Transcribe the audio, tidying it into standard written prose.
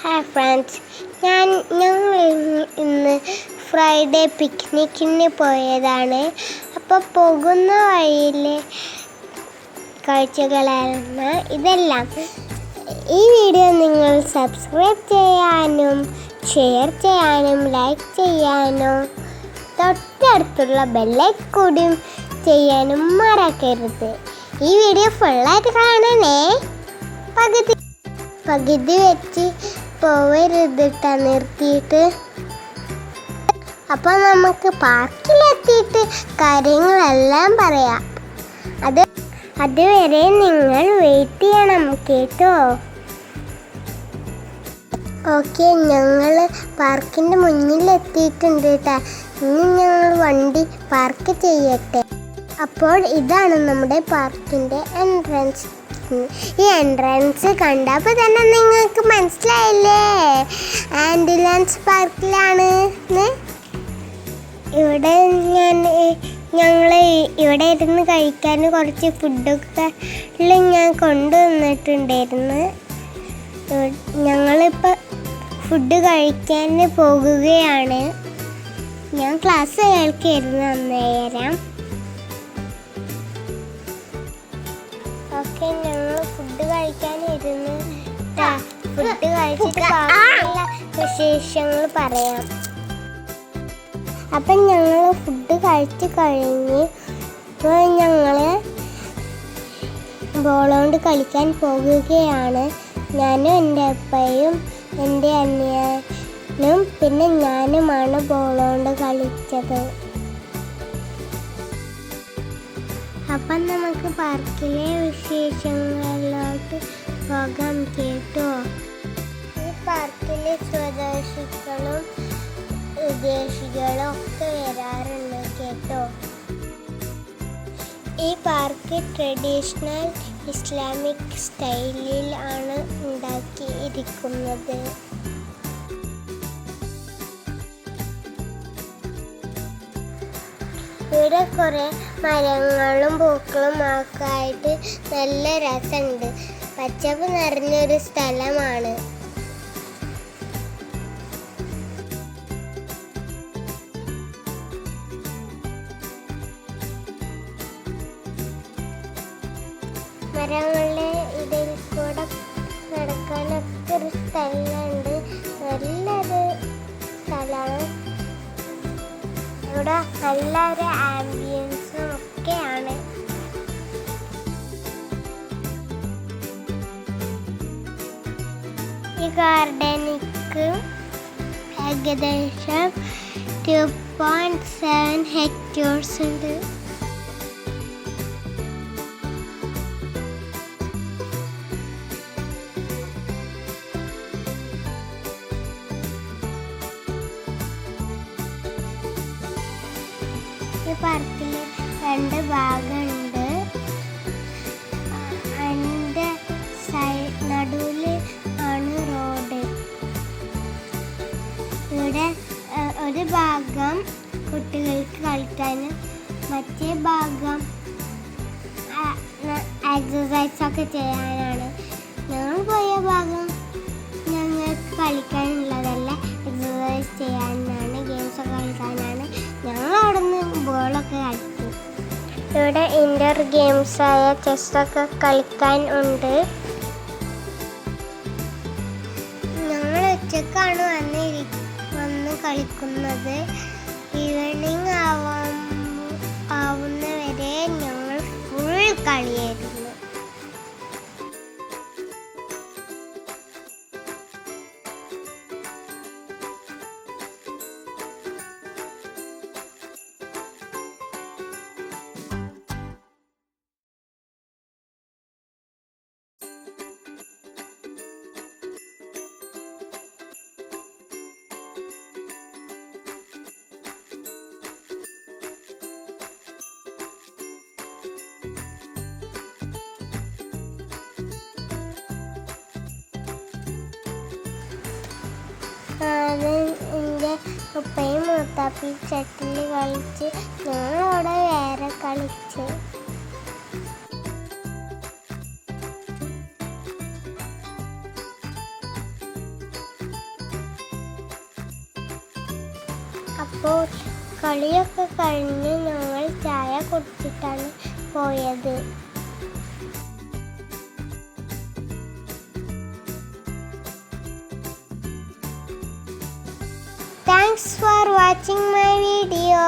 Hi friends, ഞങ്ങൾ ഇന്ന് Friday പിക്നിക്കിന് പോയതാണ്. അപ്പോൾ പോകുന്ന വഴിയിലെ കാഴ്ചകളാണ് ഇതെല്ലാം. ഈ വീഡിയോ നിങ്ങൾ സബ്സ്ക്രൈബ് ചെയ്യാനും ഷെയർ ചെയ്യാനും ലൈക്ക് ചെയ്യാനും തൊട്ടടുത്തുള്ള ബെല്ലൈക്കൺ കൂടി ചെയ്യാനും മറക്കരുത്. ഈ വീഡിയോ ഫുള്ളായിട്ട് കാണണേ. പകുതി വെച്ച് പോവരുതിട്ട നിർത്തിയിട്ട്. അപ്പോൾ നമുക്ക് പാർക്കിലെത്തിയിട്ട് കാര്യങ്ങളെല്ലാം പറയാം. അതുവരെ നിങ്ങൾ വെയിറ്റ് ചെയ്യണം കേട്ടോ. ഓക്കെ, ഞങ്ങൾ പാർക്കിൻ്റെ മുന്നിലെത്തിയിട്ടുണ്ട് കേട്ടോ. ഇനി ഞങ്ങൾ വണ്ടി പാർക്ക് ചെയ്യട്ടെ. അപ്പോൾ ഇതാണ് നമ്മുടെ പാർക്കിൻ്റെ എൻട്രൻസ്. ഈ എൻട്രൻസ് കണ്ടപ്പോൾ തന്നെ നിങ്ങൾക്ക് മനസ്സിലായില്ലേ ആൻഡുലാൻസ് പാർക്കിലാണ്. ഇവിടെ ഞങ്ങൾ ഇവിടെ ഇരുന്ന് കഴിക്കാൻ കുറച്ച് ഫുഡൊക്കെ ഞാൻ കൊണ്ടുവന്നിട്ടുണ്ടായിരുന്നു. ഞങ്ങളിപ്പോൾ ഫുഡ് കഴിക്കാൻ പോകുകയാണ്. ഞാൻ ക്ലാസ് കേൾക്കായിരുന്നു അന്നേരം. ഓക്കെ, ഞങ്ങൾ ഫുഡ് കഴിക്കാനിരുന്നു. ഫുഡ് കഴിച്ചിട്ട് ബാക്കിയുള്ള വിശേഷങ്ങൾ പറയാം. അപ്പം ഞങ്ങൾ ഫുഡ് കഴിച്ച് കഴിഞ്ഞ് ഞങ്ങൾ ബോളുകൊണ്ട് കളിക്കാൻ പോകുകയാണ്. ഞാനും എൻ്റെ അപ്പയും എൻ്റെ അനിയനും പിന്നെ ഞാനുമാണ് ബോളുകൊണ്ട് കളിച്ചത്. അപ്പം നമുക്ക് പാർക്കിലെ വിശേഷങ്ങളിലോട്ട് പോകാം കേട്ടോ. ഈ പാർക്കിൽ സ്വദേശികളും വിദേശികളും ഒക്കെ വരാറുണ്ട് കേട്ടോ. ഈ പാർക്ക് ട്രഡീഷണൽ ഇസ്ലാമിക് സ്റ്റൈലിൽ ആണ് ഉണ്ടാക്കിയിരിക്കുന്നത്. ഇവിടെ കുറേ മരങ്ങളും പൂക്കളും ഒക്കെ ആയിട്ട് നല്ല രസമുണ്ട്. പച്ചപ്പ് നിറഞ്ഞൊരു സ്ഥലമാണ്. മരങ്ങളുടെ ഇടയിൽ കൂടെ നടക്കാനൊക്കെ ഒരു സ്ഥലമുണ്ട്. നല്ലൊരു സ്ഥലമാണ്. ഇവിടെ നല്ലൊരു ആംബിയൻസും ഒക്കെയാണ്. ഈ ഗാർഡനിക്ക് ഏകദേശം 2.7 ഹെക്ടേഴ്സ് ഉണ്ട്. ഈ പാർക്കിൽ 2 ഭാഗമുണ്ട്. അതിൻ്റെ നടുവിൽ ആണ് റോഡ്. ഇവിടെ ഒരു ഭാഗം കുട്ടികൾക്ക് കളിക്കാനും മറ്റേ ഭാഗം എക്സസൈസൊക്കെ ചെയ്യാനാണ്. ഞങ്ങൾ പോയ ഭാഗം ഞങ്ങൾക്ക് കളിക്കാനുള്ളതല്ല, എക്സസൈസ് ചെയ്യാനാണ്, ഗെയിംസൊക്കെ കളിക്കാനാണ്. ഞങ്ങൾ അവിടെ നിന്ന് ബോളൊക്കെ കളിക്കും. ഇവിടെ ഇൻഡോർ ഗെയിംസായ ചെസ്സൊക്കെ കളിക്കാൻ ഉണ്ട്. ഞങ്ങൾ ഉച്ചക്കാണ് വന്ന് കളിക്കുന്നത്. ഈവനിങ് ആവുന്നവരെ ഞങ്ങൾ ഫുൾ കളിയായിരുന്നു. എൻ്റെ ഉപ്പയും മൂത്താപ്പി ഷട്ടിൽ കളിച്ച് ഞങ്ങളവിടെ വേറെ കളിച്ച്. അപ്പോൾ കളിയൊക്കെ കഴിഞ്ഞ് ഞങ്ങൾ ചായ കുടിച്ചിട്ടാണ് പോയത്. Thanks for watching my video.